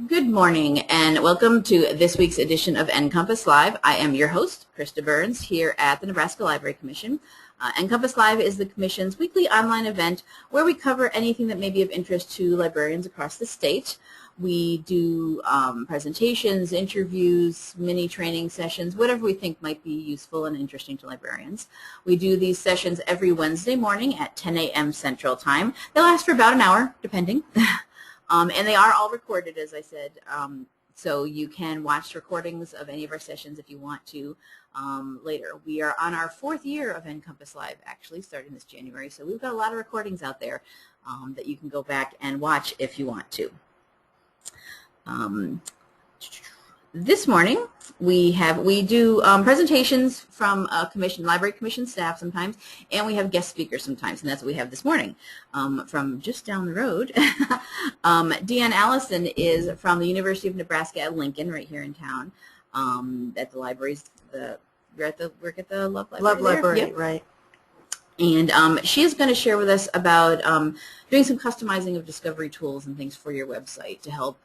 Good morning and welcome to this week's edition of NCompass Live. I am your host, Krista Burns, here at the Nebraska Library Commission. NCompass Live is the Commission's weekly online event where we cover anything that may be of interest to librarians across the state. We do presentations, interviews, mini training sessions, whatever we think might be useful and interesting to librarians. We do these sessions every Wednesday morning at 10 a.m. Central Time. They last for about an hour, depending. And they are all recorded, as I said, so you can watch recordings of any of our sessions if you want to later. We are on our 4th year of NCompass Live, actually, starting this January, so we've got a lot of recordings out there that you can go back and watch if you want to. This morning we do presentations from library commission staff sometimes, and we have guest speakers sometimes, and that's what we have this morning. From just down the road, Dee Ann Allison is from the University of Nebraska at Lincoln, right here in town, at the libraries. Work at the Love Library. Love Library, yep. Right. And she is going to share with us about doing some customizing of discovery tools and things for your website to help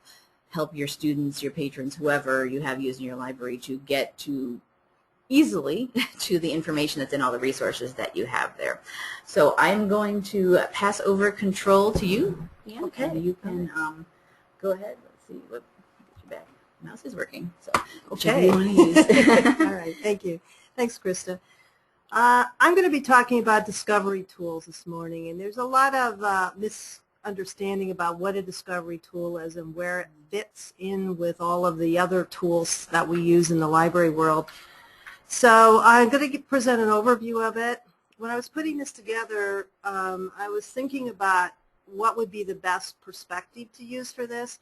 your students, your patrons, whoever you have using your library to get to easily to the information that's in all the resources that you have there. So I'm going to pass over control to you, Ian, Okay. and you can go ahead. Let's see what your back mouse is working. So Okay. you want to use. All right. Thank you. Thanks, Krista. I'm going to be talking about discovery tools this morning, and there's a lot of misunderstanding about what a discovery tool is and where it fits in with all of the other tools that we use in the library world. So I'm going to present an overview of it. When I was putting this together, I was thinking about what would be the best perspective to use for this.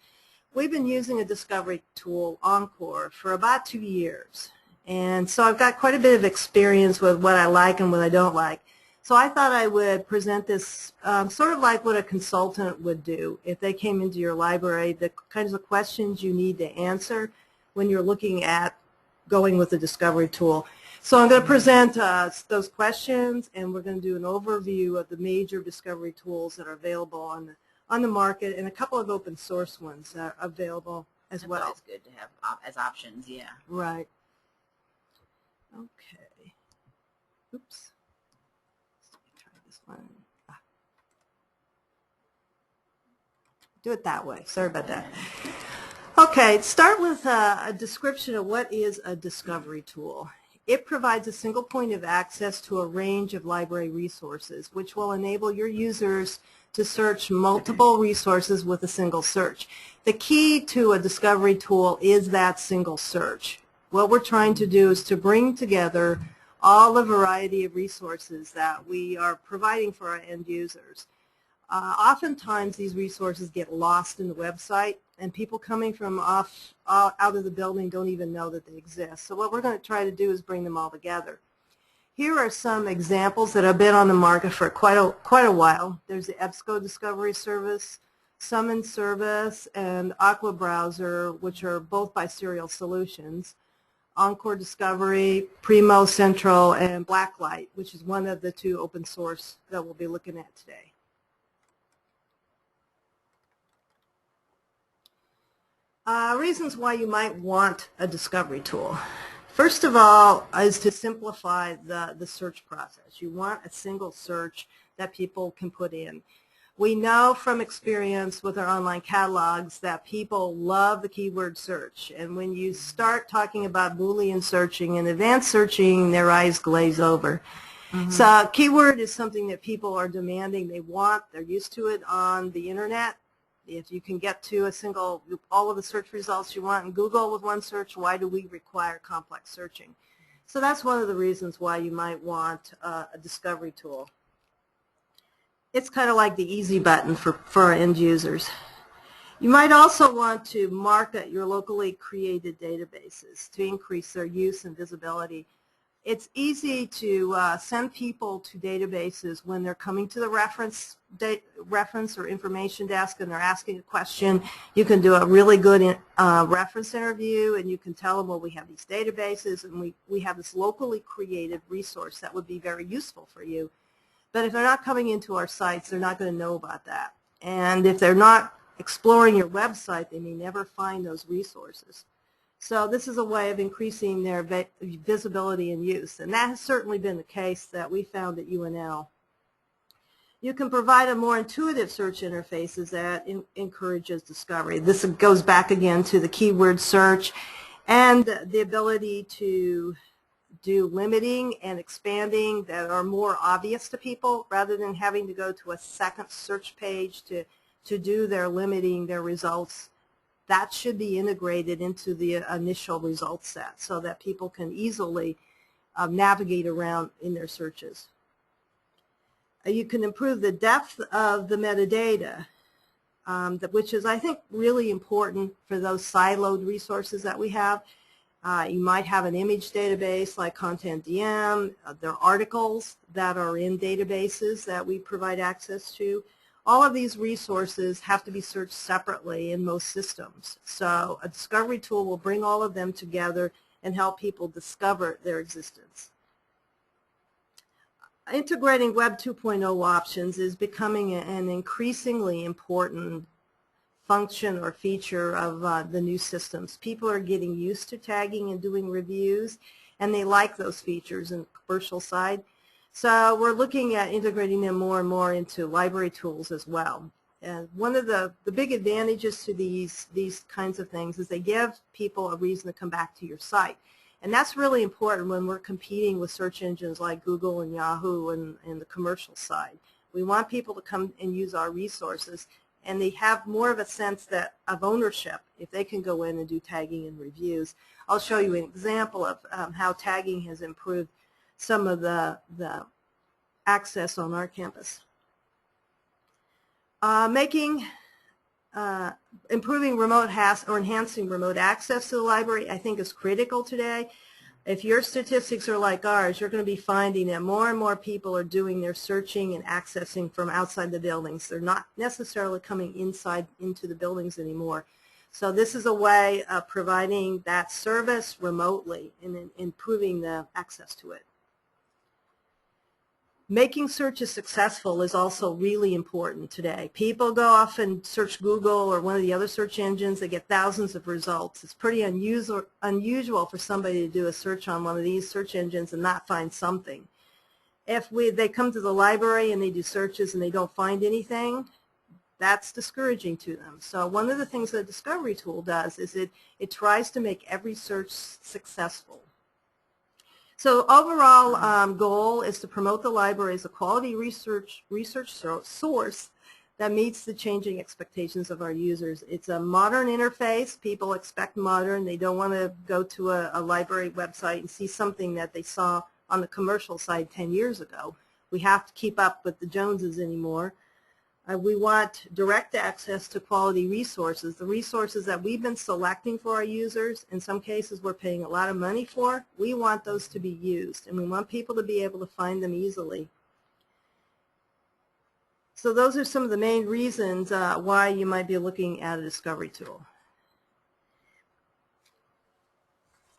We've been using a discovery tool, Encore, for about 2 years. And so I've got quite a bit of experience with what I like and what I don't like. So I thought I would present this sort of like what a consultant would do if they came into your library, the kinds of questions you need to answer when you're looking at going with a discovery tool. So I'm going to present those questions, and we're going to do an overview of the major discovery tools that are available on the market, and a couple of open source ones that are available as well. It's good to have as options, yeah. Right. Okay. Oops. Let me try this one. Do it that way. Sorry about that. Okay, start with a description of what is a discovery tool. It provides a single point of access to a range of library resources, which will enable your users to search multiple resources with a single search. The key to a discovery tool is that single search. What we're trying to do is to bring together all the variety of resources that we are providing for our end users. Oftentimes these resources get lost in the website, and people coming from out of the building don't even know that they exist. So what we're going to try to do is bring them all together. Here are some examples that have been on the market for quite a while. There's the EBSCO Discovery Service, Summon Service, and Aqua Browser, which are both by Serial Solutions. Encore Discovery, Primo Central, and Blacklight, which is one of the 2 open source that we'll be looking at today. Reasons why you might want a discovery tool. First of all is to simplify the search process. You want a single search that people can put in. We know from experience with our online catalogs that people love the keyword search, and when you start talking about Boolean searching and advanced searching, their eyes glaze over. Mm-hmm. So keyword is something that people are demanding, they want, they're used to it on the internet. If you can get to all of the search results you want in Google with one search, why do we require complex searching? So that's one of the reasons why you might want a discovery tool. It's kind of like the easy button for our end users. You might also want to market your locally created databases to increase their use and visibility. It's easy to send people to databases when they're coming to the reference or information desk and they're asking a question. You can do a really good reference interview, and you can tell them, well, we have these databases and we have this locally created resource that would be very useful for you. But if they're not coming into our sites, they're not going to know about that. And if they're not exploring your website, they may never find those resources. So this is a way of increasing their visibility and use, and that has certainly been the case that we found at UNL. You can provide a more intuitive search interfaces that encourages discovery. This goes back again to the keyword search and the ability to do limiting and expanding that are more obvious to people rather than having to go to a second search page to do their limiting, their results. That should be integrated into the initial result set so that people can easily navigate around in their searches. You can improve the depth of the metadata, which is, I think, really important for those siloed resources that we have. You might have an image database like Content DM. There are articles that are in databases that we provide access to. All of these resources have to be searched separately in most systems. So a discovery tool will bring all of them together and help people discover their existence. Integrating Web 2.0 options is becoming an increasingly important function or feature of the new systems. People are getting used to tagging and doing reviews, and they like those features in the commercial side. So we're looking at integrating them more and more into library tools as well. And one of the big advantages to these kinds of things is they give people a reason to come back to your site. And that's really important when we're competing with search engines like Google and Yahoo and the commercial side. We want people to come and use our resources, and they have more of a sense of ownership if they can go in and do tagging and reviews. I'll show you an example of how tagging has improved some of the access on our campus. Improving remote or enhancing remote access to the library, I think, is critical today. If your statistics are like ours, you're going to be finding that more and more people are doing their searching and accessing from outside the buildings. They're not necessarily coming inside into the buildings anymore. So this is a way of providing that service remotely and improving the access to it. Making searches successful is also really important today. People go off and search Google or one of the other search engines. They get thousands of results. It's pretty unusual for somebody to do a search on one of these search engines and not find something. If they come to the library and they do searches and they don't find anything, that's discouraging to them. So one of the things that a discovery tool does is it tries to make every search successful. So overall goal is to promote the library as a quality research source that meets the changing expectations of our users. It's a modern interface. People expect modern. They don't want to go to a library website and see something that they saw on the commercial side 10 years ago. We have to keep up with the Joneses anymore. We want direct access to quality resources, the resources that we've been selecting for our users. In some cases we're paying a lot of money for. We want those to be used, and we want people to be able to find them easily. So those are some of the main reasons why you might be looking at a discovery tool.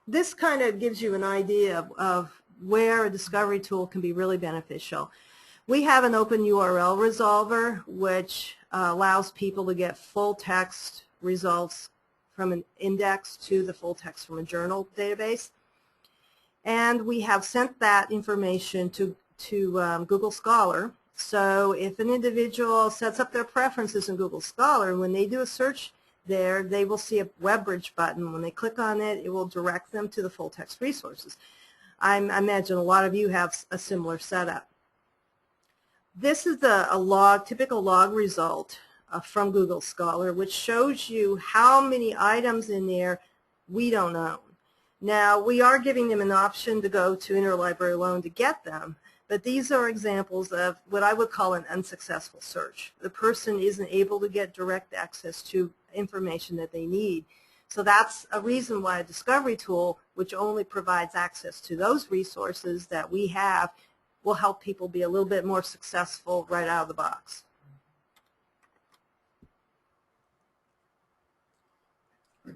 This kind of gives you an idea of where a discovery tool can be really beneficial. We have an open URL resolver which allows people to get full text results from an index to the full text from a journal database. And we have sent that information to Google Scholar. So if an individual sets up their preferences in Google Scholar, when they do a search there, they will see a web bridge button. When they click on it, it will direct them to the full text resources. I imagine a lot of you have a similar setup. This is a typical log result from Google Scholar, which shows you how many items in there we don't own. Now, we are giving them an option to go to interlibrary loan to get them, but these are examples of what I would call an unsuccessful search. The person isn't able to get direct access to information that they need. So that's a reason why a discovery tool, which only provides access to those resources that we have, will help people be a little bit more successful right out of the box.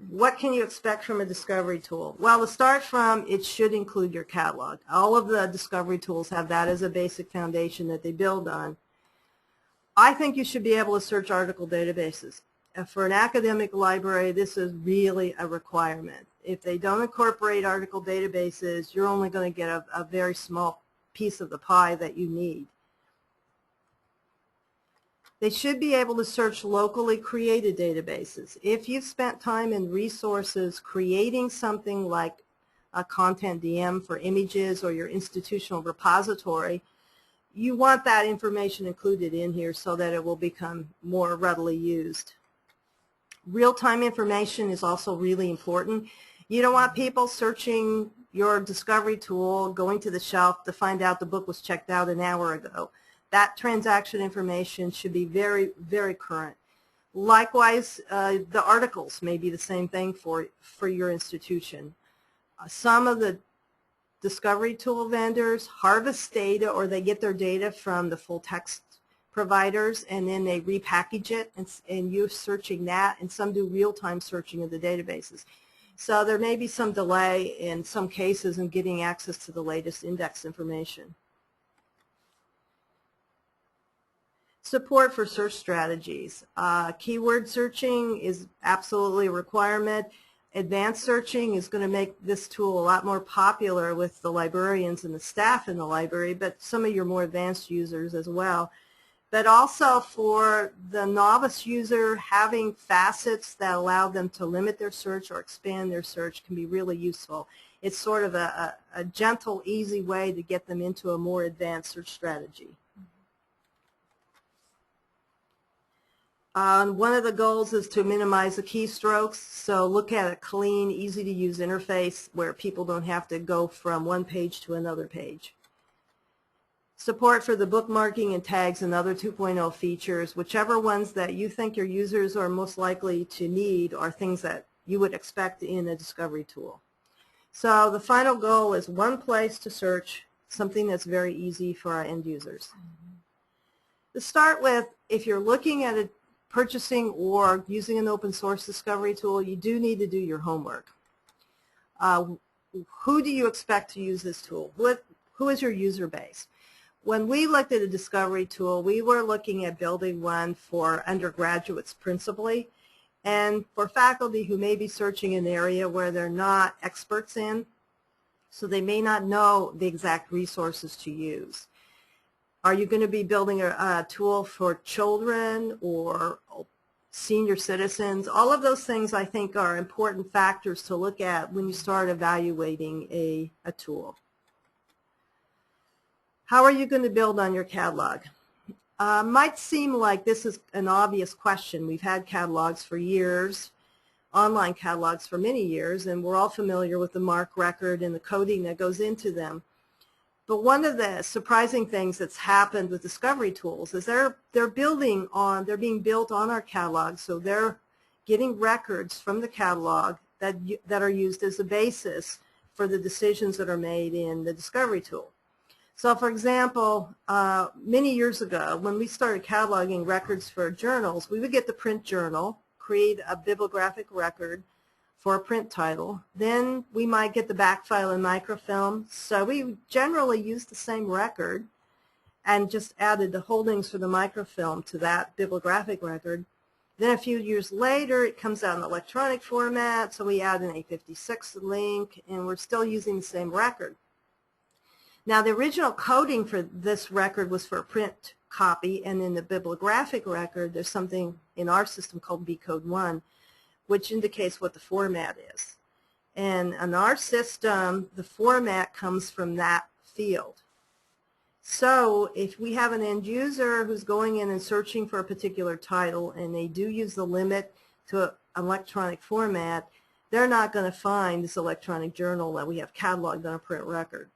What can you expect from a discovery tool? Well, to start from, it should include your catalog. All of the discovery tools have that as a basic foundation that they build on. I think you should be able to search article databases. for an academic library, this is really a requirement. If they don't incorporate article databases, you're only going to get a very small piece of the pie that you need. They should be able to search locally created databases. If you've spent time and resources creating something like a content DM for images or your institutional repository, you want that information included in here so that it will become more readily used. Real-time information is also really important. You don't want people searching your discovery tool, going to the shelf to find out the book was checked out an hour ago. That transaction information should be very, very current. Likewise, the articles may be the same thing for your institution. Some of the discovery tool vendors harvest data, or they get their data from the full text providers, and then they repackage it and you're searching that, and some do real-time searching of the databases. So there may be some delay in some cases in getting access to the latest index information. Support for search strategies. Keyword searching is absolutely a requirement. Advanced searching is going to make this tool a lot more popular with the librarians and the staff in the library, but some of your more advanced users as well. But also for the novice user, having facets that allow them to limit their search or expand their search can be really useful. It's sort of a gentle, easy way to get them into a more advanced search strategy. One of the goals is to minimize the keystrokes, so look at a clean, easy-to-use interface where people don't have to go from one page to another page. Support for the bookmarking and tags and other 2.0 features, whichever ones that you think your users are most likely to need are things that you would expect in a discovery tool. So the final goal is one place to search, something that's very easy for our end users. To start with, if you're looking at purchasing or using an open source discovery tool, you do need to do your homework. Who do you expect to use this tool? Who is your user base? When we looked at a discovery tool, we were looking at building one for undergraduates principally, and for faculty who may be searching an area where they're not experts in, so they may not know the exact resources to use. Are you going to be building a tool for children or senior citizens? All of those things, I think, are important factors to look at when you start evaluating a tool. How are you going to build on your catalog? Might seem like this is an obvious question. We've had catalogs for years, online catalogs for many years, and we're all familiar with the MARC record and the coding that goes into them. But one of the surprising things that's happened with discovery tools is they're being built on our catalog, so they're getting records from the catalog that are used as a basis for the decisions that are made in the discovery tool. So for example, many years ago when we started cataloging records for journals, we would get the print journal, create a bibliographic record for a print title. Then we might get the back file and microfilm. So we generally used the same record and just added the holdings for the microfilm to that bibliographic record. Then a few years later, it comes out in electronic format, so we add an 856 link, and we're still using the same record. Now, the original coding for this record was for a print copy, and in the bibliographic record, there's something in our system called bcode 1, which indicates what the format is. And in our system, the format comes from that field. So if we have an end user who's going in and searching for a particular title, and they do use the limit to an electronic format, they're not going to find this electronic journal that we have cataloged on a print record.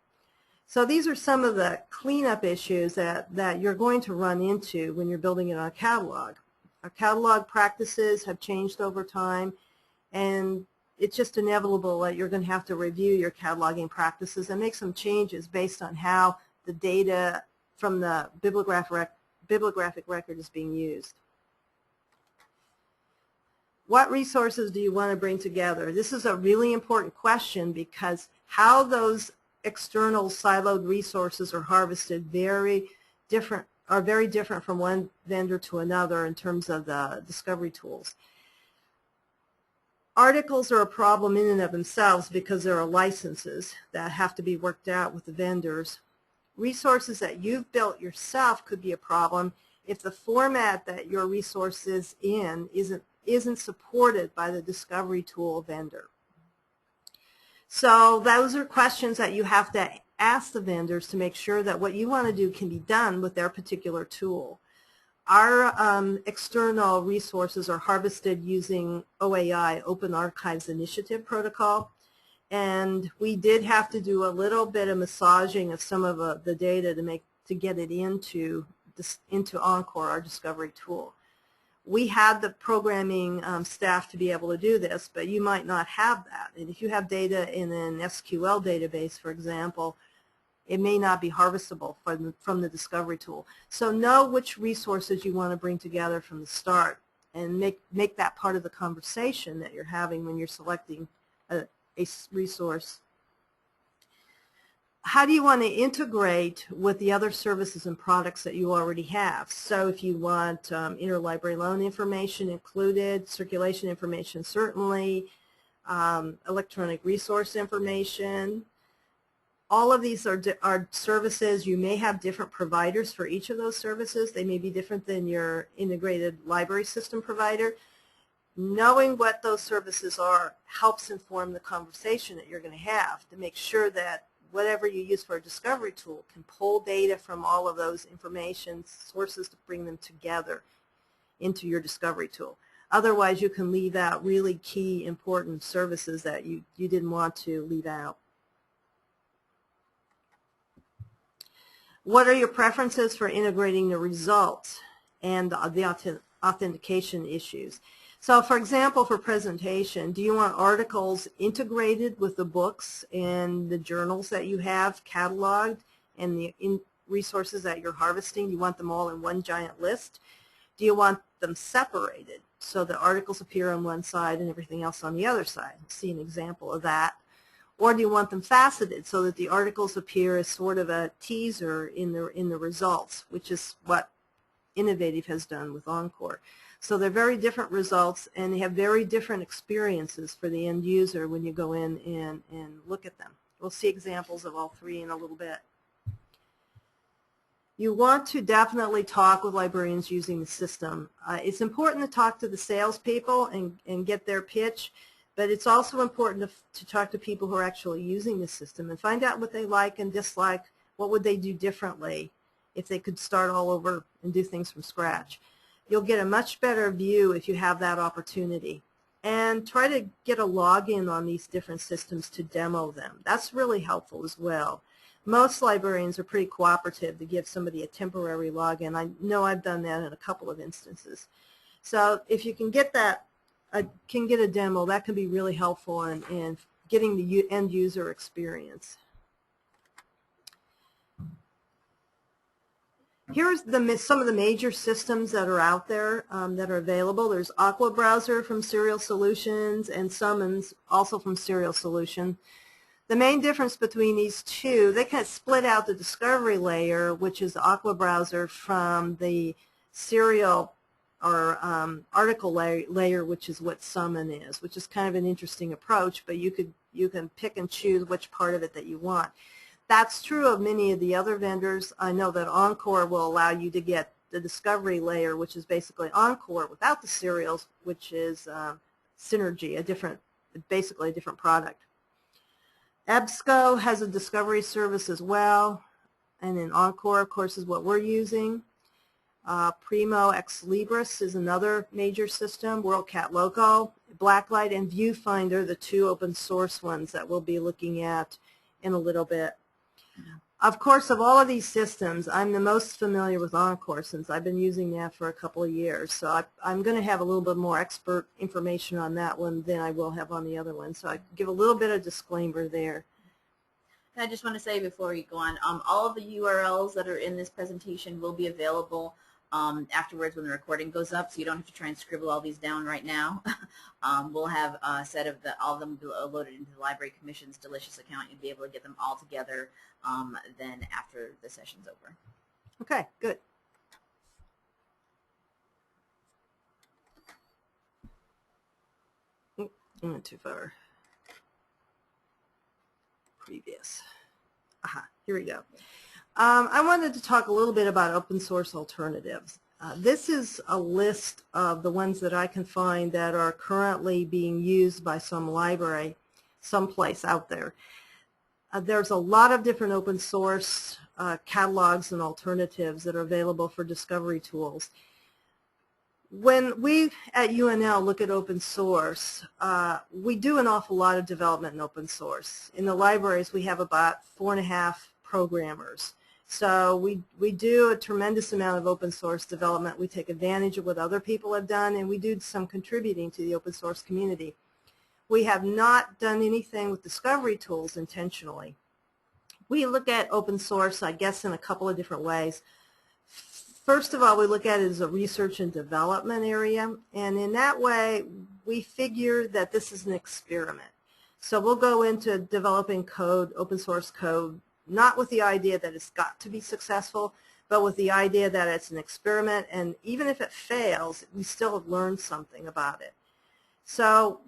So these are some of the cleanup issues that you're going to run into when you're building it on a catalog. Our catalog practices have changed over time, and it's just inevitable that you're going to have to review your cataloging practices and make some changes based on how the data from the bibliographic record is being used. What resources do you want to bring together? This is a really important question because how those external siloed resources are harvested vary are very different from one vendor to another in terms of the discovery tools. Articles are a problem in and of themselves because there are licenses that have to be worked out with the vendors. Resources that you've built yourself could be a problem if the format that your resource is in isn't supported by the discovery tool vendor. So those are questions that you have to ask the vendors to make sure that what you want to do can be done with their particular tool. Our external resources are harvested using OAI, Open Archives Initiative Protocol, and we did have to do a little bit of massaging of some of the data to get it into Encore, our discovery tool. We had the programming staff to be able to do this, but you might not have that. And if you have data in an SQL database, for example, it may not be harvestable from the discovery tool. So know which resources you want to bring together from the start and make that part of the conversation that you're having when you're selecting a resource. How do you want to integrate with the other services and products that you already have? So if you want interlibrary loan information included, circulation information certainly, electronic resource information, all of these are services. You may have different providers for each of those services. They may be different than your integrated library system provider. Knowing what those services are helps inform the conversation that you're going to have to make sure that whatever you use for a discovery tool can pull data from all of those information sources to bring them together into your discovery tool. Otherwise, you can leave out really key, important services that you didn't want to leave out. What are your preferences for integrating the results and the authentication issues? So, for example, for presentation, do you want articles integrated with the books and the journals that you have cataloged and the resources that you're harvesting? Do you want them all in one giant list? Do you want them separated so the articles appear on one side and everything else on the other side? See an example of that. Or do you want them faceted so that the articles appear as sort of a teaser in the results, which is what Innovative has done with Encore. So they're very different results, and they have very different experiences for the end user when you go in and look at them. We'll see examples of all three in a little bit. You want to definitely talk with librarians using the system. It's important to talk to the salespeople and get their pitch, but it's also important to talk to people who are actually using the system and find out what they like and dislike, what would they do differently if they could start all over and do things from scratch. You'll get a much better view if you have that opportunity. And try to get a login on these different systems to demo them. That's really helpful as well. Most librarians are pretty cooperative to give somebody a temporary login. I know I've done that in a couple of instances. So if you can get that, can get a demo, that can be really helpful in getting the end user experience. Here's some of the major systems that are out there that are available. There's Aqua Browser from Serial Solutions and Summons also from Serial Solution. The main difference between these two, they kind of split out the discovery layer, which is Aqua Browser, from the serial or article layer, which is what Summon is, which is kind of an interesting approach, but you can pick and choose which part of it that you want. That's true of many of the other vendors. I know that Encore will allow you to get the discovery layer, which is basically Encore without the serials, which is Synergy, basically a different product. EBSCO has a discovery service as well, and then Encore, of course, is what we're using. Primo Ex Libris is another major system. WorldCat Local, Blacklight, and Viewfinder, the two open source ones that we'll be looking at in a little bit. Of course, of all of these systems, I'm the most familiar with Encore since I've been using that for a couple of years. So I'm going to have a little bit more expert information on that one than I will have on the other one. So I give a little bit of disclaimer there. I just want to say before you go on, all of the URLs that are in this presentation will be available afterwards when the recording goes up, so you don't have to try and scribble all these down right now. We'll have a set of all of them loaded into the Library Commission's Delicious account. You'll be able to get them all together then after the session's over. Okay, good. went too far. Previous. Aha, here we go. I wanted to talk a little bit about open source alternatives. This is a list of the ones that I can find that are currently being used by some library someplace out there. There's a lot of different open source catalogs and alternatives that are available for discovery tools. When we at UNL look at open source, we do an awful lot of development in open source. In the libraries, we have about 4.5 programmers. So we do a tremendous amount of open source development. We take advantage of what other people have done, and we do some contributing to the open source community. We have not done anything with discovery tools intentionally. We look at open source, I guess, in a couple of different ways. First of all, we look at it as a research and development area, and in that way, we figure that this is an experiment. So we'll go into developing code, open source code, not with the idea that it's got to be successful, but with the idea that it's an experiment, and even if it fails, we still have learned something about it. So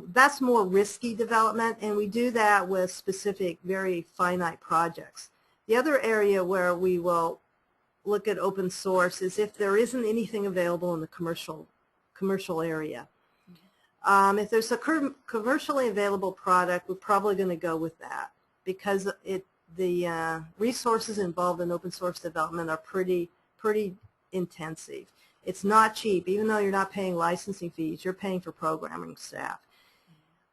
that's more risky development, and we do that with specific, very finite projects. The other area where we will look at open source is if there isn't anything available in the commercial area. If there's a commercially available product, we're probably going to go with that because the resources involved in open source development are pretty intensive. It's not cheap. Even though you're not paying licensing fees, you're paying for programming staff.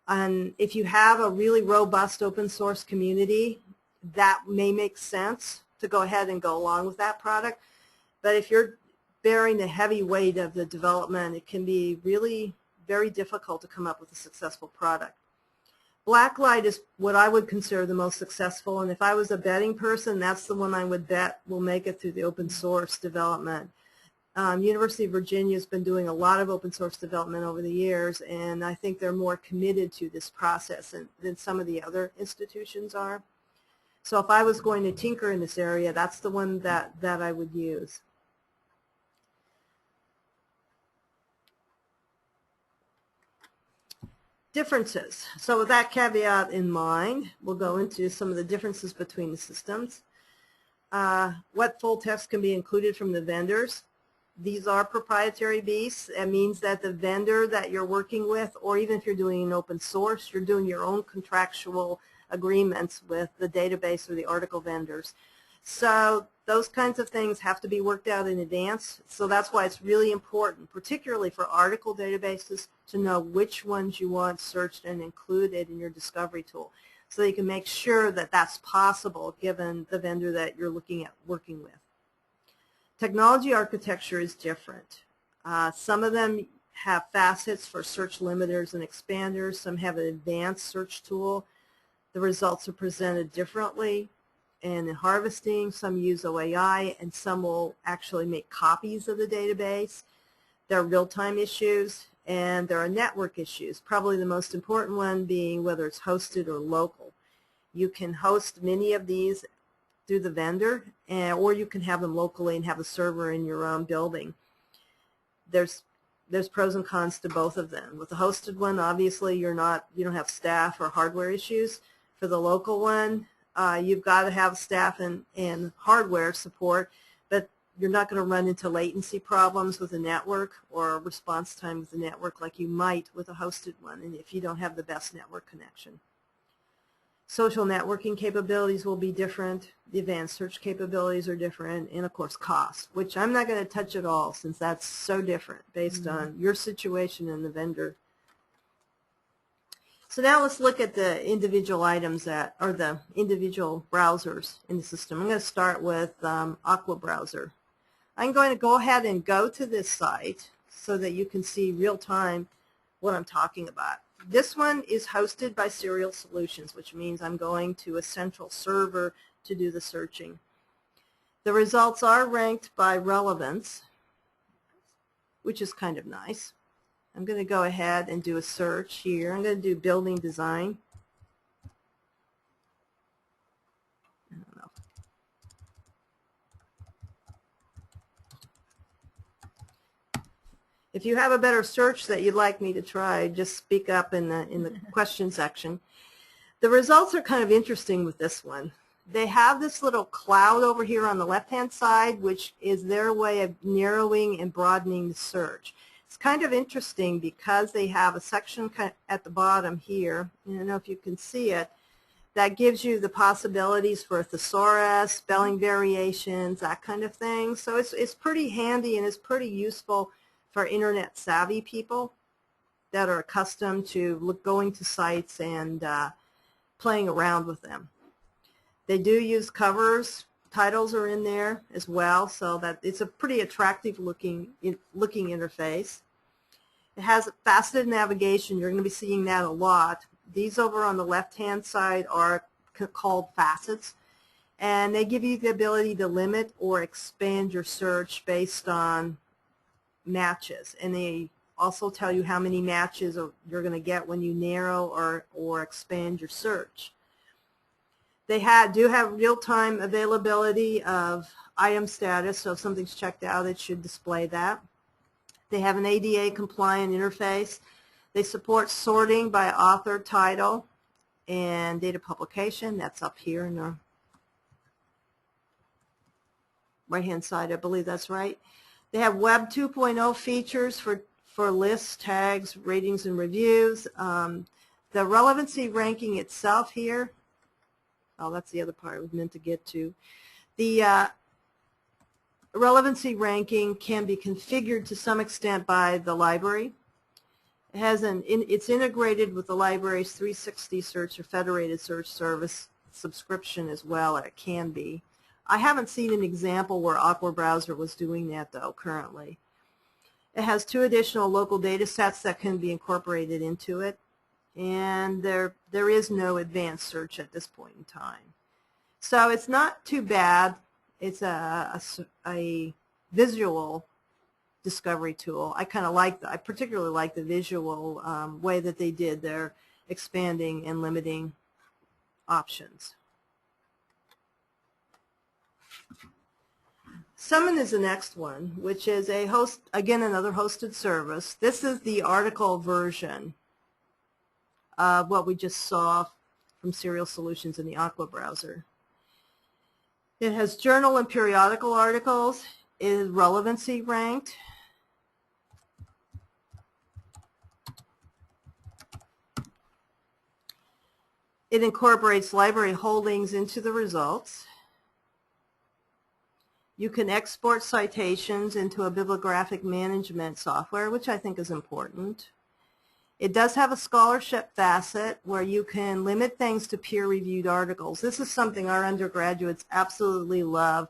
And if you have a really robust open source community, that may make sense to go ahead and go along with that product. But if you're bearing the heavy weight of the development, it can be really very difficult to come up with a successful product. Blacklight is what I would consider the most successful, and if I was a betting person, that's the one I would bet will make it through the open source development. University of Virginia has been doing a lot of open source development over the years, and I think they're more committed to this process than some of the other institutions are. So if I was going to tinker in this area, that's the one that I would use. Differences. So with that caveat in mind, we'll go into some of the differences between the systems. What full text can be included from the vendors? These are proprietary beasts. It means that the vendor that you're working with, or even if you're doing an open source, you're doing your own contractual agreements with the database or the article vendors. So those kinds of things have to be worked out in advance. So that's why it's really important, particularly for article databases, to know which ones you want searched and included in your discovery tool, so you can make sure that that's possible given the vendor that you're looking at working with. Technology architecture is different. Some of them have facets for search limiters and expanders. Some have an advanced search tool. The results are presented differently. And in harvesting, some use OAI, and some will actually make copies of the database. There are real-time issues, and there are network issues, probably the most important one being whether it's hosted or local. You can host many of these through the vendor, or you can have them locally and have a server in your own building. There's pros and cons to both of them. With the hosted one, obviously you don't have staff or hardware issues. For the local one, you've got to have staff and hardware support, but you're not going to run into latency problems with a network or response time with the network like you might with a hosted one, and if you don't have the best network connection. Social networking capabilities will be different. The advanced search capabilities are different, and of course cost, which I'm not going to touch at all since that's so different based on your situation and the vendor. So now let's look at the individual items that are the individual browsers in the system. I'm going to start with Aqua Browser. I'm going to go ahead and go to this site so that you can see real time what I'm talking about. This one is hosted by Serial Solutions, which means I'm going to a central server to do the searching. The results are ranked by relevance, which is kind of nice. I'm going to go ahead and do a search here. I'm going to do building design. I don't know. If you have a better search that you'd like me to try, just speak up in the question section. The results are kind of interesting with this one. They have this little cloud over here on the left-hand side, which is their way of narrowing and broadening the search. It's kind of interesting because they have a section at the bottom here, I don't know if you can see it, that gives you the possibilities for a thesaurus, spelling variations, that kind of thing. So it's pretty handy and it's pretty useful for internet savvy people that are accustomed to going to sites and playing around with them. They do use covers. Titles are in there as well, so that it's a pretty attractive looking interface. It has faceted navigation. You're going to be seeing that a lot. These over on the left-hand side are called facets, and they give you the ability to limit or expand your search based on matches, and they also tell you how many matches you're going to get when you narrow or expand your search. They do have real-time availability of item status, so if something's checked out, it should display that. They have an ADA compliant interface. They support sorting by author, title, and date of publication. That's up here in the right-hand side, I believe that's right. They have Web 2.0 features for lists, tags, ratings, and reviews. The relevancy ranking itself here, oh, that's the other part I was meant to get to. The relevancy ranking can be configured to some extent by the library. It has it's integrated with the library's 360 search or federated search service subscription as well, and it can be. I haven't seen an example where Aqua Browser was doing that though currently. It has 2 additional local data sets that can be incorporated into it, and there is no advanced search at this point in time. So it's not too bad. It's a visual discovery tool. I particularly like the visual way that they did their expanding and limiting options. Summon is the next one, which is again another hosted service. This is the article version of what we just saw from Serial Solutions in the Aqua Browser. It has journal and periodical articles. It is relevancy ranked. It incorporates library holdings into the results. You can export citations into a bibliographic management software, which I think is important. It does have a scholarship facet where you can limit things to peer-reviewed articles. This is something our undergraduates absolutely love.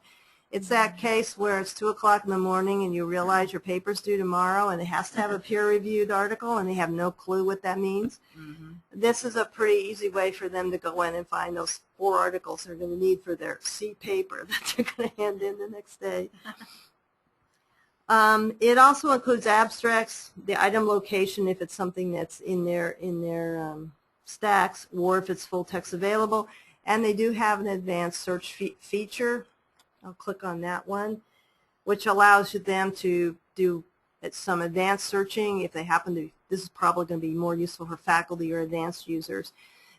It's that case where it's 2 o'clock in the morning and you realize your paper's due tomorrow and it has to have a peer-reviewed article and they have no clue what that means. Mm-hmm. This is a pretty easy way for them to go in and find those 4 articles they're going to need for their C paper that they're going to hand in the next day. It also includes abstracts, the item location if it's something that's in their stacks, or if it's full text available. And they do have an advanced search feature. I'll click on that one, which allows them to do some advanced searching if they happen to. This is probably going to be more useful for faculty or advanced users.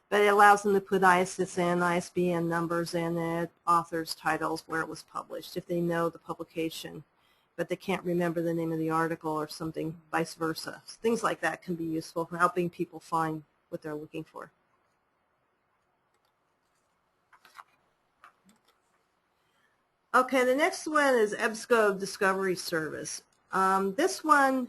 But it allows them to put ISSN, ISBN numbers in it, authors, titles, where it was published, if they know the publication, but they can't remember the name of the article or something, vice versa. Things like that can be useful for helping people find what they're looking for. Okay, the next one is EBSCO Discovery Service. This one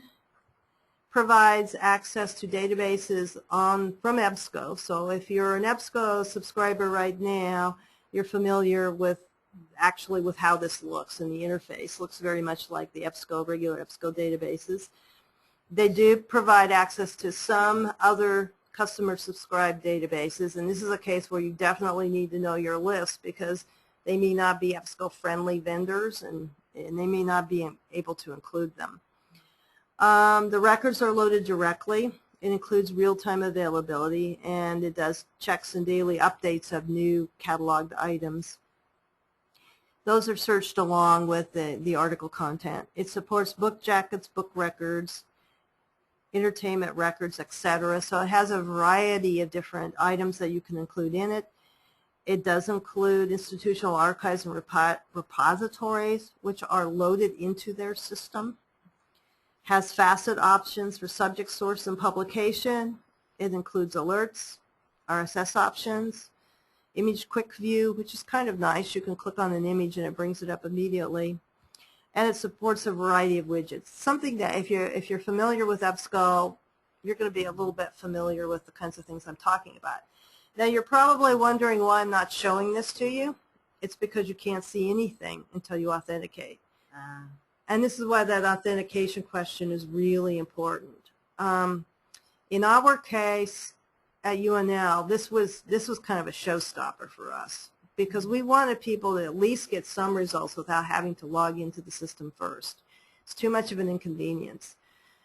provides access to databases from EBSCO. So if you're an EBSCO subscriber right now, you're familiar with how this looks, and the interface looks very much like the regular EBSCO databases. They do provide access to some other customer subscribed databases, and this is a case where you definitely need to know your list because they may not be EBSCO friendly vendors and they may not be able to include them. The records are loaded directly. It includes real-time availability, and it does checks and daily updates of new cataloged items. Those are searched along with the article content. It supports book jackets, book records, entertainment records, etc. So it has a variety of different items that you can include in it. It does include institutional archives and repositories, which are loaded into their system. Has facet options for subject, source, and publication. It includes alerts, RSS options, image quick view, which is kind of nice. You can click on an image and it brings it up immediately. And it supports a variety of widgets. Something that if you're familiar with EBSCO, you're going to be a little bit familiar with the kinds of things I'm talking about. Now you're probably wondering why I'm not showing this to you. It's because you can't see anything until you authenticate. And this is why that authentication question is really important. In our case at UNL, this was kind of a showstopper for us, because we wanted people to at least get some results without having to log into the system first. It's too much of an inconvenience.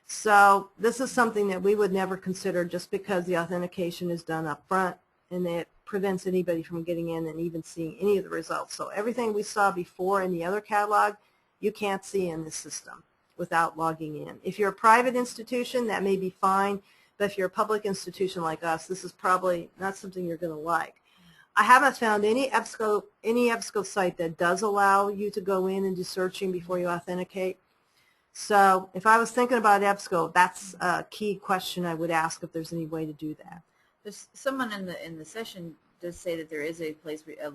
So this is something that we would never consider just because the authentication is done up front, and it prevents anybody from getting in and even seeing any of the results. So everything we saw before in the other catalog, you can't see in this system without logging in. If you're a private institution, that may be fine, but if you're a public institution like us, this is probably not something you're going to like. I haven't found any EBSCO site that does allow you to go in and do searching before you authenticate. So if I was thinking about EBSCO, that's a key question I would ask, if there's any way to do that. There's someone in the session does say that there is a place where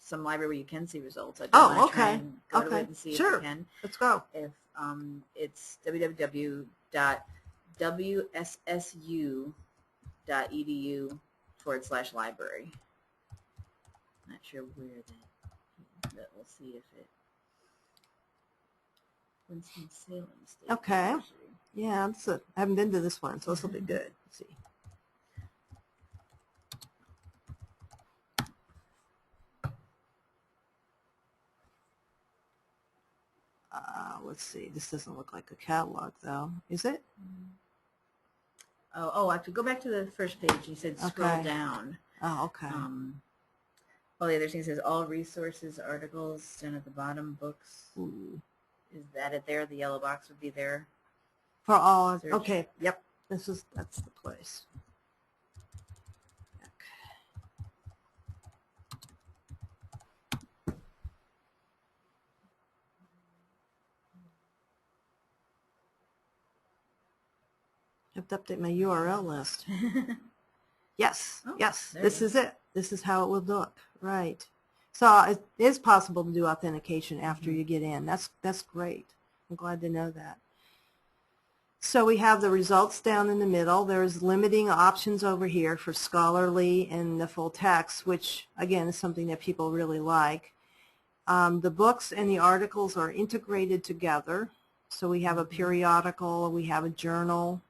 some library where you can see results. I want to try and go to it and see if you can. Let's go. If it's www.wssu.edu/library. Not sure where that, but we'll see if it. Winston-Salem State Okay. University. Yeah, I haven't been to this one, so this will be good. Let's see. Let's see. This doesn't look like a catalog, though. Is it? Oh, I have to go back to the first page. You said scroll down. Oh, okay. The other thing says all resources, articles, down at the bottom, books. Ooh. Is that it there? The yellow box would be there. For all. Search. Okay. Yep. That's the place. I have to update my URL list. Yes, yes, this is it. This is how it will look, right. So it is possible to do authentication after you get in. That's great. I'm glad to know that. So we have the results down in the middle. There's limiting options over here for scholarly and the full text, which again is something that people really like. The books and the articles are integrated together. So we have a periodical, we have a journal.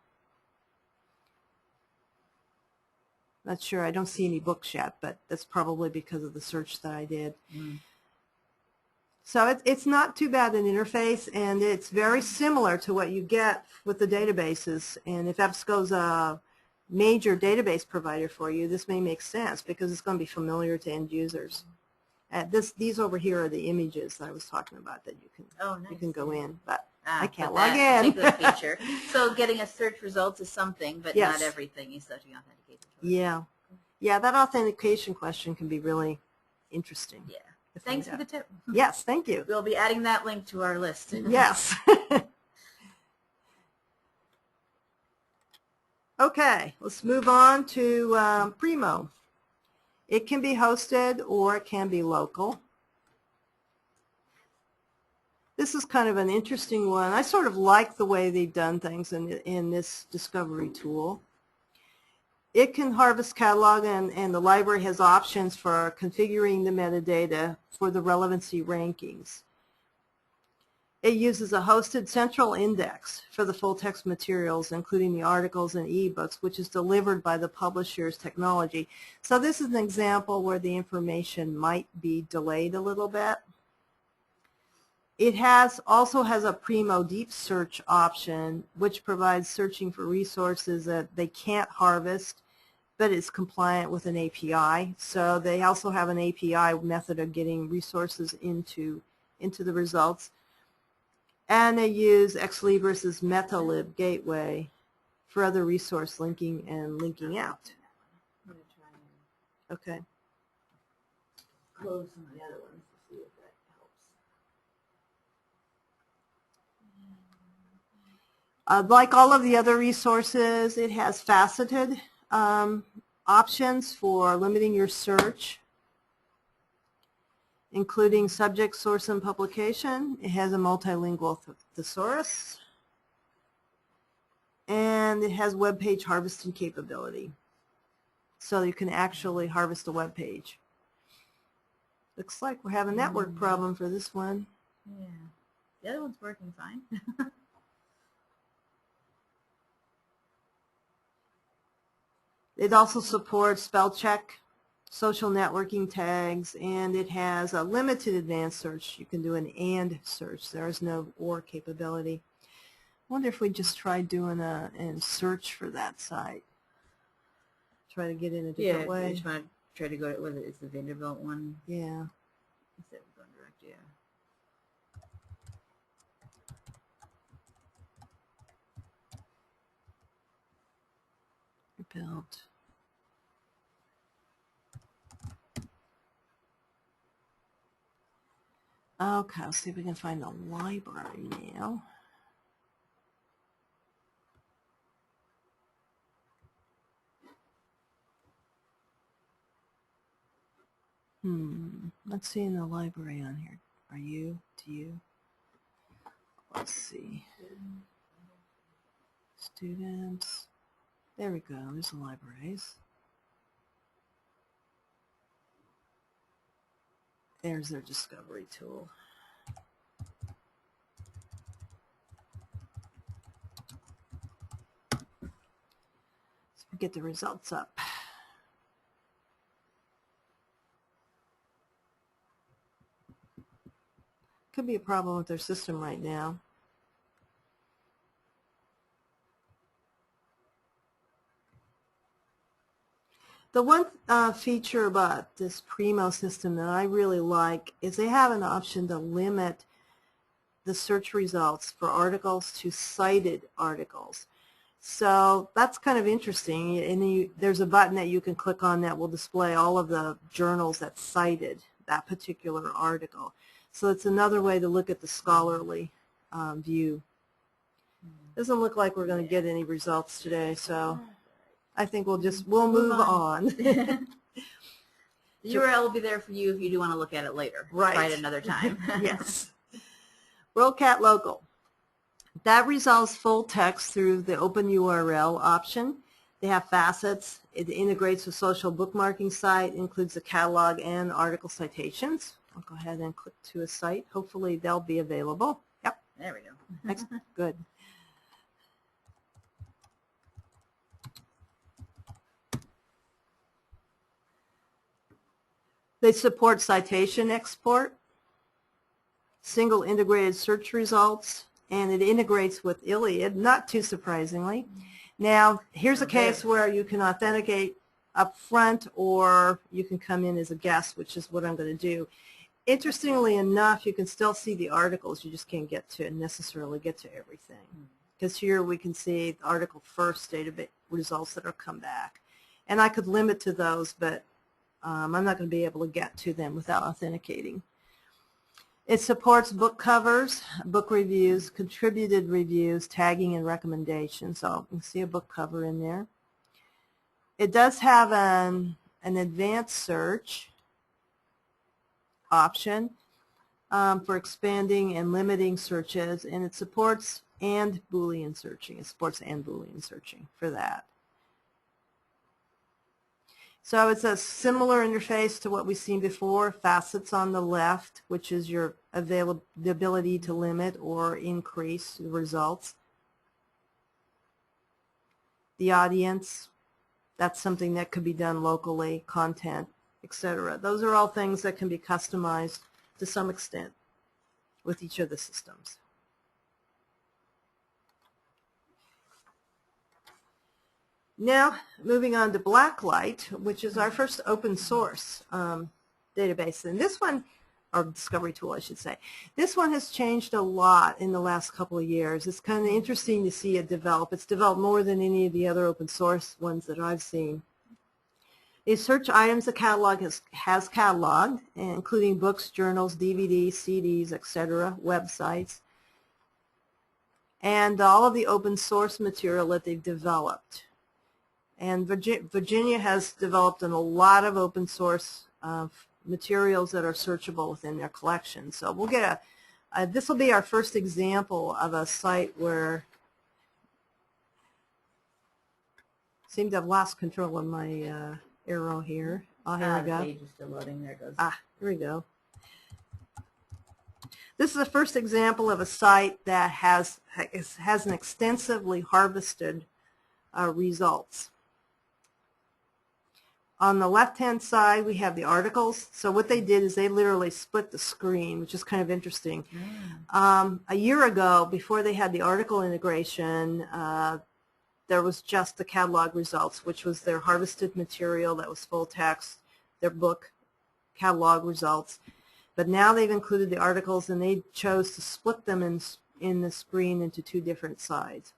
Not sure, I don't see any books yet, but that's probably because of the search that I did. So it's not too bad an interface, and it's very similar to what you get with the databases. And if EBSCO's a major database provider for you, this may make sense because it's going to be familiar to end users. These over here are the images that I was talking about that you can go in, but I can't log in. Feature. So getting a search results is something, but not everything. You still have to be authenticated. Yeah. Yeah, that authentication question can be really interesting. Yeah. Thanks for the tip. Yes, thank you. We'll be adding that link to our list. Yes. Okay, let's move on to Primo. It can be hosted or it can be local. This is kind of an interesting one. I sort of like the way they've done things in this discovery tool. It can harvest catalog, and the library has options for configuring the metadata for the relevancy rankings. It uses a hosted central index for the full text materials, including the articles and ebooks, which is delivered by the publisher's technology. So this is an example where the information might be delayed a little bit. It also has a Primo deep search option, which provides searching for resources that they can't harvest, but is compliant with an API. So they also have an API method of getting resources into the results. And they use Ex Libris's MetaLib gateway for other resource linking and linking out. I'm going to try and Okay. close some of the other ones to see if that helps. Like all of the other resources, it has faceted options for limiting your search, including subject, source, and publication. It has a multilingual thesaurus, and it has web page harvesting capability, so you can actually harvest a web page. Looks like we're having a network problem for this one. Yeah. The other one's working fine. It also supports spell check, social networking tags, and it has a limited advanced search. You can do an and search. There is no or capability. I wonder if we just tried doing a search for that site. Try to get in a different way. I just want to try to go to, whether it's the Vanderbilt one. Yeah. Instead of going direct, yeah. Built. Okay, let's see if we can find the library now. Let's see in the library on here. Are you? Do you? Let's see. Students. There we go. There's the libraries. There's their discovery tool. So we get the results up. Could be a problem with their system right now. The one feature about this Primo system that I really like is they have an option to limit the search results for articles to cited articles. So that's kind of interesting, and there's a button that you can click on that will display all of the journals that cited that particular article. So it's another way to look at the scholarly view. Doesn't look like we're going to get any results today, so I think we'll move on. The URL will be there for you if you do want to look at it later. Right. Try it another time. Yes. WorldCat Local. That resolves full text through the Open URL option. They have facets. It integrates with social bookmarking site, includes a catalog and article citations. I'll go ahead and click to a site. Hopefully they'll be available. Yep. There we go. Excellent. Good. They support citation export, single integrated search results, and it integrates with ILLiad, not too surprisingly. Now, here's a case where you can authenticate up front, or you can come in as a guest, which is what I'm going to do. Interestingly enough, you can still see the articles. You just can't necessarily get to everything. Because here we can see the article first database results that have come back. And I could limit to those, but I'm not going to be able to get to them without authenticating. It supports book covers, book reviews, contributed reviews, tagging, and recommendations. So you can see a book cover in there. It does have an advanced search option for expanding and limiting searches, and it supports and Boolean searching. It supports and Boolean searching for that. So it's a similar interface to what we've seen before. Facets on the left, which is your the ability to limit or increase the results. The audience, that's something that could be done locally, content, etc. Those are all things that can be customized to some extent with each of the systems. Now, moving on to Blacklight, which is our first open source database. And this one or discovery tool, I should say. This one has changed a lot in the last couple of years. It's kind of interesting to see it develop. It's developed more than any of the other open source ones that I've seen. It search items the catalog has cataloged, including books, journals, DVDs, CDs, etc., websites, and all of the open source material that they've developed. And Virginia has developed a lot of open source materials that are searchable within their collection. So we'll get this will be our first example of a site where I seem to have lost control of my arrow here. Oh, here we go. The page is still loading. There it goes. Here we go. This is the first example of a site that has an extensively harvested results. On the left-hand side, we have the articles. So what they did is they literally split the screen, which is kind of interesting. A year ago, before they had the article integration, there was just the catalog results, which was their harvested material that was full text, their book catalog results. But now they've included the articles, and they chose to split them in the screen into two different sides,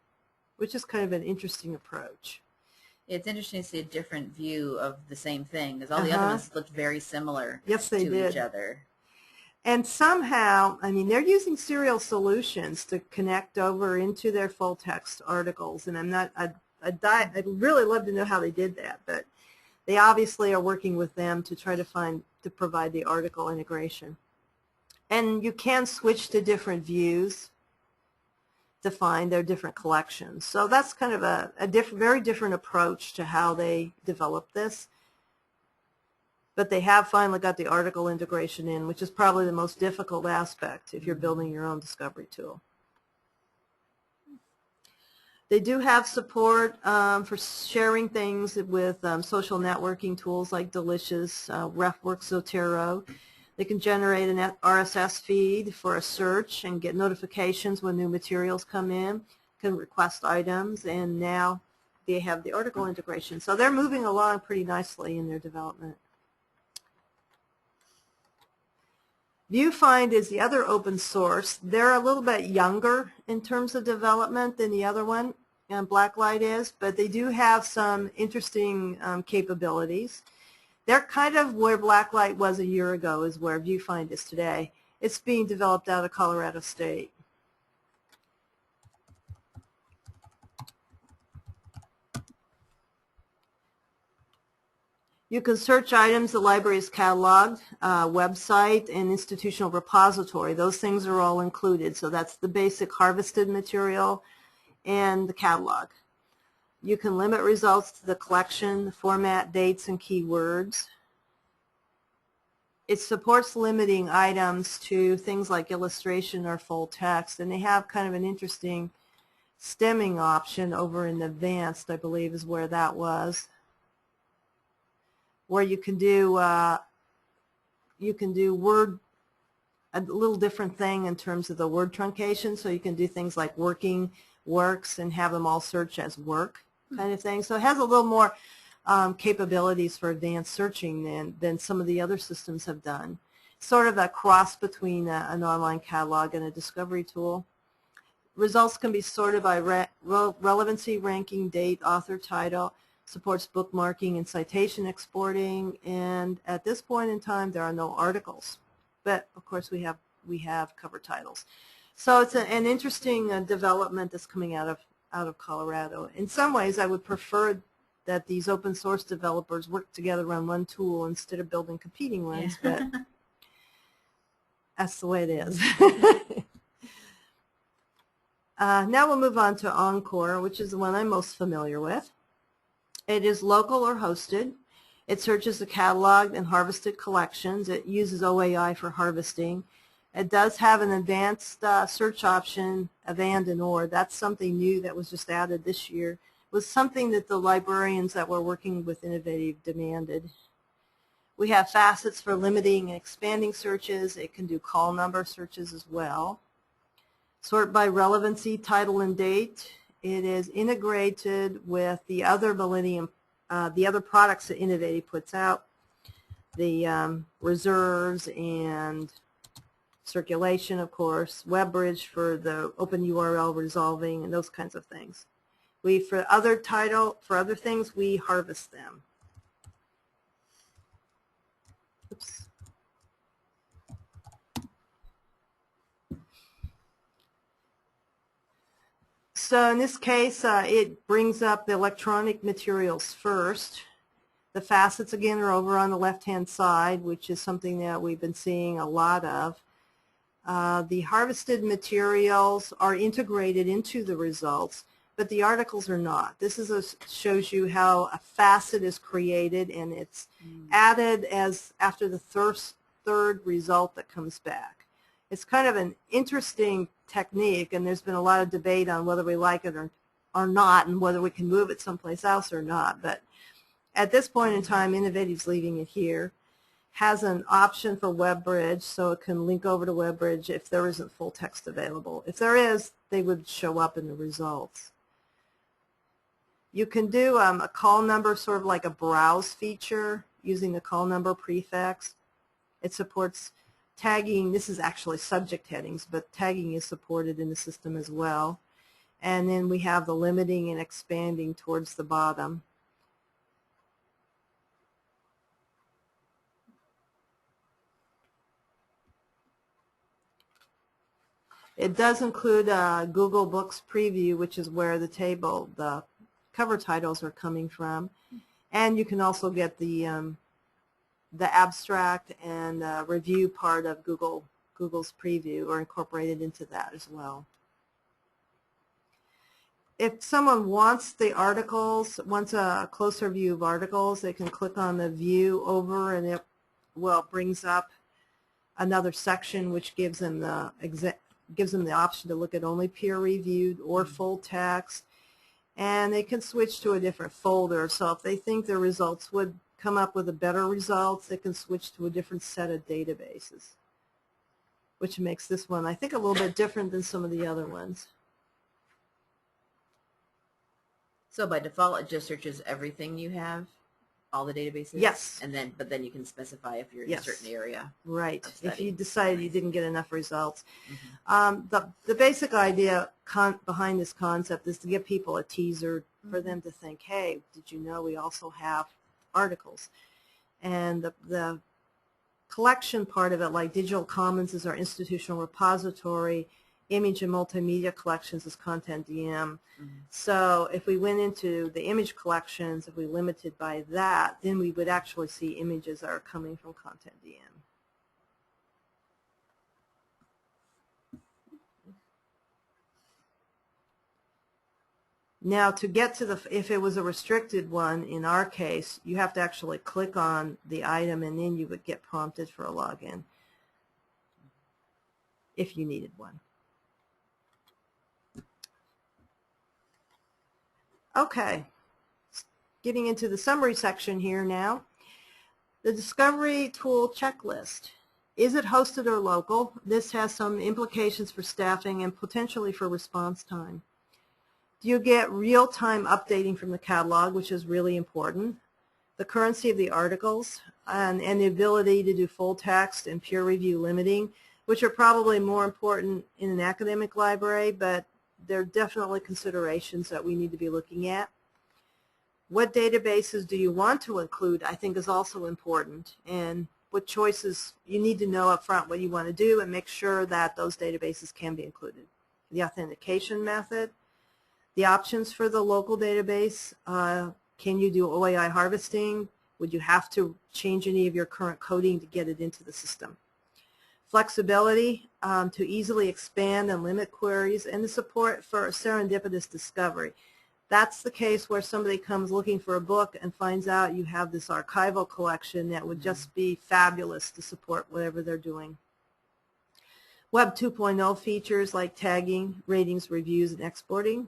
which is kind of an interesting approach. It's interesting to see a different view of the same thing, because all the other ones looked very similar to each other. And somehow, I mean, they're using serial solutions to connect over into their full text articles, and I'd really love to know how they did that, but they obviously are working with them to try to provide the article integration. And you can switch to different views to find their different collections. So that's kind of a very different approach to how they developed this. But they have finally got the article integration in, which is probably the most difficult aspect if you're building your own discovery tool. They do have support for sharing things with social networking tools like Delicious, RefWorks, Zotero. They can generate an RSS feed for a search and get notifications when new materials come in, can request items, and now they have the article integration. So they're moving along pretty nicely in their development. Viewfind is the other open source. They're a little bit younger in terms of development than the other one, and Blacklight is, but they do have some interesting capabilities. They're kind of where Blacklight was a year ago is where Viewfind is today. It's being developed out of Colorado State. You can search items the library's cataloged, website, and institutional repository. Those things are all included. So that's the basic harvested material and the catalog. You can limit results to the collection, the format, dates, and keywords. It supports limiting items to things like illustration or full text, and they have kind of an interesting stemming option over in advanced, I believe is where that was, where you can do word, a little different thing in terms of the word truncation, so you can do things like working, works, and have them all search as work kind of thing. So it has a little more capabilities for advanced searching than some of the other systems have done. Sort of a cross between an online catalog and a discovery tool. Results can be sorted by relevancy, ranking, date, author, title, supports bookmarking and citation exporting, and at this point in time there are no articles. But of course we have cover titles. So it's an interesting development that's coming out of Colorado. In some ways, I would prefer that these open source developers work together on one tool instead of building competing ones, but that's the way it is. Now we'll move on to Encore, which is the one I'm most familiar with. It is local or hosted. It searches the cataloged and harvested collections. It uses OAI for harvesting. It does have an advanced search option of and or. That's something new that was just added this year. It was something that the librarians that were working with Innovative demanded. We have facets for limiting and expanding searches. It can do call number searches as well. Sort by relevancy, title, and date. It is integrated with the other Millennium, the other products that Innovative puts out. the reserves and circulation, of course, web bridge for the open URL resolving and those kinds of things. For other things, we harvest them. Oops. So in this case, it brings up the electronic materials first. The facets, again, are over on the left-hand side, which is something that we've been seeing a lot of. The harvested materials are integrated into the results, but the articles are not. This shows you how a facet is created, and it's added as after the third result that comes back. It's kind of an interesting technique, and there's been a lot of debate on whether we like it or not, and whether we can move it someplace else or not. But at this point in time, Innovative's leaving it here. Has an option for web bridge, so it can link over to web bridge if there isn't full text available. If there is, they would show up in the results. You can do a call number, sort of like a browse feature, using the call number prefix. It supports tagging. This is actually subject headings, but tagging is supported in the system as well. And then we have the limiting and expanding towards the bottom. It does include Google Books Preview, which is where the cover titles are coming from. And you can also get the abstract and review part of Google's Preview, or incorporated into that as well. If someone wants the articles, wants a closer view of articles, they can click on the view over, and it brings up another section which gives them the option to look at only peer-reviewed or full text, and they can switch to a different folder. So if they think their results would come up with a better results, they can switch to a different set of databases, which makes this one, I think, a little bit different than some of the other ones. So by default, it just searches everything you have, all the databases? Yes. But then you can specify if you're in a certain area. Right. If you decided you didn't get enough results. Mm-hmm. The basic idea behind this concept is to give people a teaser for them to think, hey, did you know we also have articles? And the collection part of it, like Digital Commons is our institutional repository, image and multimedia collections is Content DM. So if we went into the image collections, if we limited by that, then we would actually see images that are coming from Content DM. Now to get to if it was a restricted one, in our case, you have to actually click on the item, and then you would get prompted for a login if you needed one. Okay, getting into the summary section here now. The Discovery Tool Checklist. Is it hosted or local? This has some implications for staffing and potentially for response time. Do you get real-time updating from the catalog, which is really important? The currency of the articles, and the ability to do full text and peer review limiting, which are probably more important in an academic library, but they're definitely considerations that we need to be looking at. What databases do you want to include, I think, is also important, and what choices you need to know up front what you want to do and make sure that those databases can be included. The authentication method, the options for the local database, can you do OAI harvesting? Would you have to change any of your current coding to get it into the system? Flexibility to easily expand and limit queries, and the support for serendipitous discovery. That's the case where somebody comes looking for a book and finds out you have this archival collection that would just be fabulous to support whatever they're doing. Web 2.0 features like tagging, ratings, reviews, and exporting.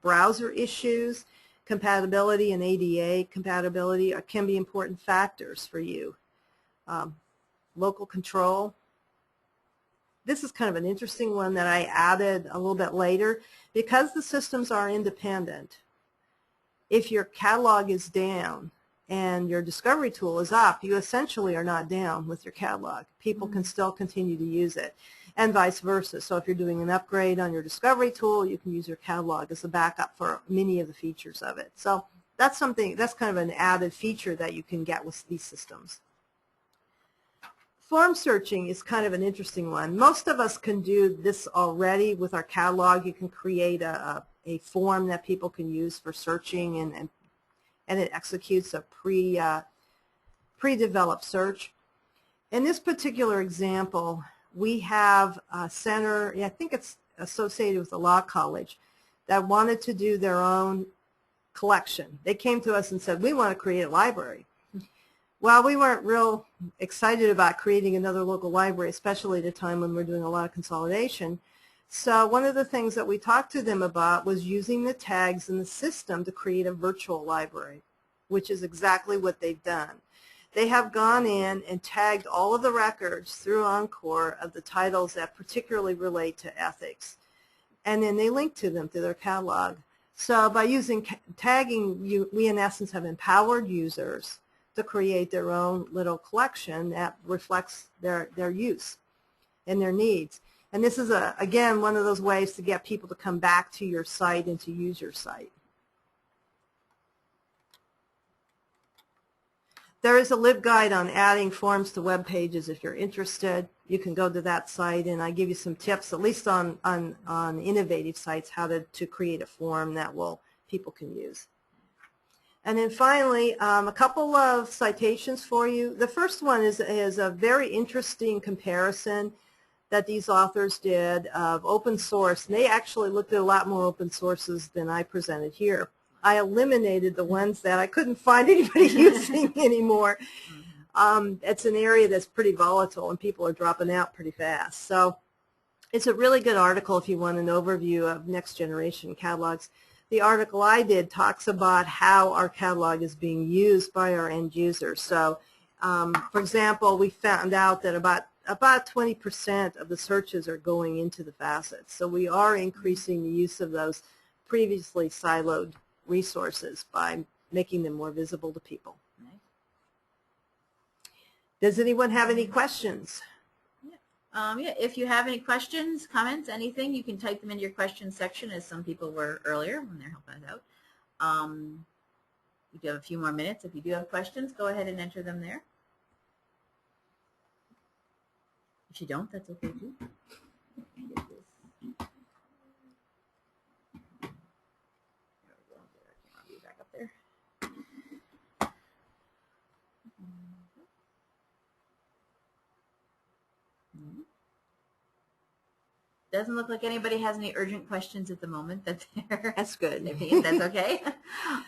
Browser issues, compatibility, and ADA compatibility can be important factors for you. Local control. This is kind of an interesting one that I added a little bit later. Because the systems are independent, if your catalog is down and your discovery tool is up, you essentially are not down with your catalog. People can still continue to use it, and vice versa. So if you're doing an upgrade on your discovery tool, you can use your catalog as a backup for many of the features of it. So that's something, that's kind of an added feature that you can get with these systems. Form searching is kind of an interesting one. Most of us can do this already with our catalog. You can create a form that people can use for searching, and it executes a pre-developed search. In this particular example, we have a center, I think it's associated with the law college, that wanted to do their own collection. They came to us and said, we want to create a library. Well, we weren't real excited about creating another local library, especially at a time when we're doing a lot of consolidation. So one of the things that we talked to them about was using the tags in the system to create a virtual library, which is exactly what they've done. They have gone in and tagged all of the records through Encore of the titles that particularly relate to ethics, and then they link to them through their catalog. So by using tagging, we in essence have empowered users to create their own little collection that reflects their use and their needs. And this is, again, one of those ways to get people to come back to your site and to use your site. There is a LibGuide on adding forms to web pages. If you're interested, you can go to that site, and I give you some tips, at least on innovative sites, how to create a form that people can use. And then finally, a couple of citations for you. The first one is a very interesting comparison that these authors did of open source. And they actually looked at a lot more open sources than I presented here. I eliminated the ones that I couldn't find anybody using anymore. It's an area that's pretty volatile, and people are dropping out pretty fast. So it's a really good article if you want an overview of next generation catalogs. The article I did talks about how our catalog is being used by our end users. So, for example, we found out that about 20% of the searches are going into the facets. So we are increasing the use of those previously siloed resources by making them more visible to people. Does anyone have any questions? Yeah, if you have any questions, comments, anything, you can type them into your questions section, as some people were earlier when they're helping us out. We do have a few more minutes. If you do have questions, go ahead and enter them there. If you don't, that's okay too. Back up there. Doesn't look like anybody has any urgent questions at the moment. That's good. That's okay. It's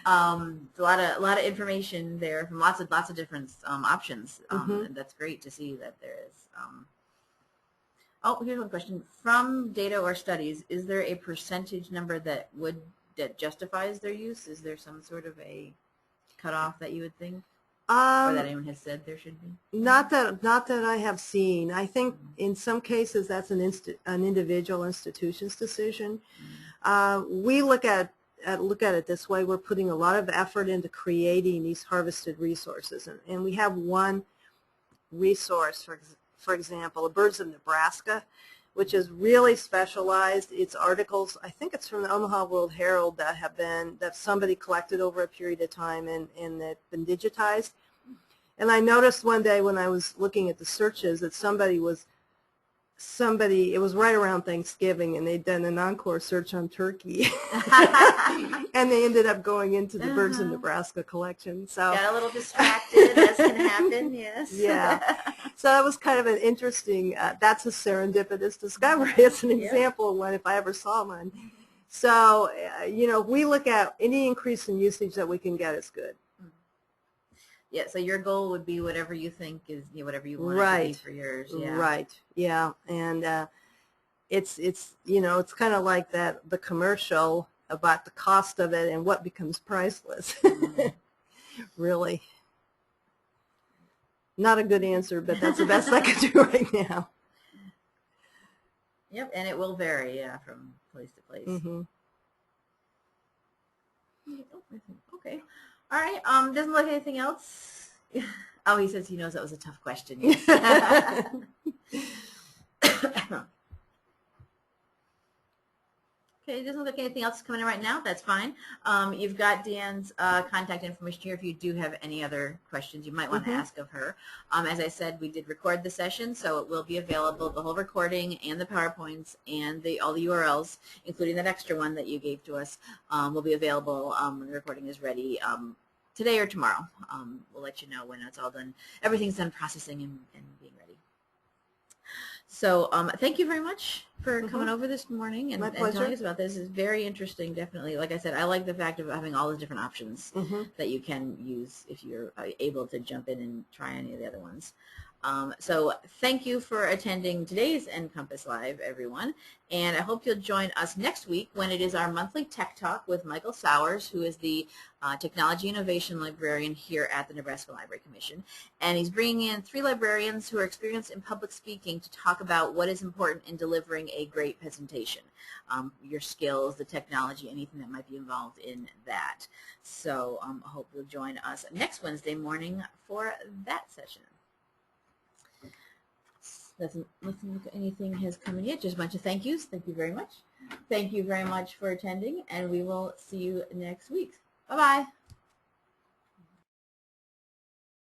a lot of information there from lots of different options. And that's great to see that there is. Oh, here's one question. From data or studies, is there a percentage number that justifies their use? Is there some sort of a cutoff that you would think? Or that anyone has said there should be? Not that I have seen. I think in some cases that's an individual institution's decision. We look at it this way. We're putting a lot of effort into creating these harvested resources, and we have one resource, for example, the Birds of Nebraska, which is really specialized. It's articles, I think it's from the Omaha World Herald, that somebody collected over a period of time and that been digitized. And I noticed one day when I was looking at the searches that it was right around Thanksgiving, and they'd done an Encore search on turkey. And they ended up going into the Birds of Nebraska collection. So got a little distracted, as can happen, yes. Yeah. So that was kind of an interesting, that's a serendipitous discovery. It's an example of one if I ever saw one. So, we look at any increase in usage that we can get is good. Yeah, so your goal would be whatever you think is, whatever you want it to be for yours. Yeah. Right, yeah. And it's kind of like the commercial about the cost of it and what becomes priceless. Really. Not a good answer, but that's the best I can do right now. Yep, and it will vary, from place to place. Mm-hmm. Okay. All right. Doesn't look like anything else. Oh, he says he knows that was a tough question. Yes. Okay, it doesn't look like anything else is coming in right now. That's fine. You've got Deanne's contact information here if you do have any other questions you might want to ask of her. As I said, we did record the session, so it will be available, the whole recording and the PowerPoints and all the URLs, including that extra one that you gave to us, will be available when the recording is ready today or tomorrow. We'll let you know when it's all done. Everything's done processing and being ready. So thank you very much for coming over this morning and telling us about this. It's very interesting, definitely. Like I said, I like the fact of having all the different options that you can use if you're able to jump in and try any of the other ones. So thank you for attending today's NCompass Live, everyone. And I hope you'll join us next week when it is our monthly Tech Talk with Michael Sowers, who is the Technology Innovation Librarian here at the Nebraska Library Commission. And he's bringing in 3 librarians who are experienced in public speaking to talk about what is important in delivering a great presentation, your skills, the technology, anything that might be involved in that. So I hope you'll join us next Wednesday morning for that session. Doesn't look like anything has come in yet. Just a bunch of thank yous. Thank you very much. Thank you very much for attending, and we will see you next week. Bye-bye.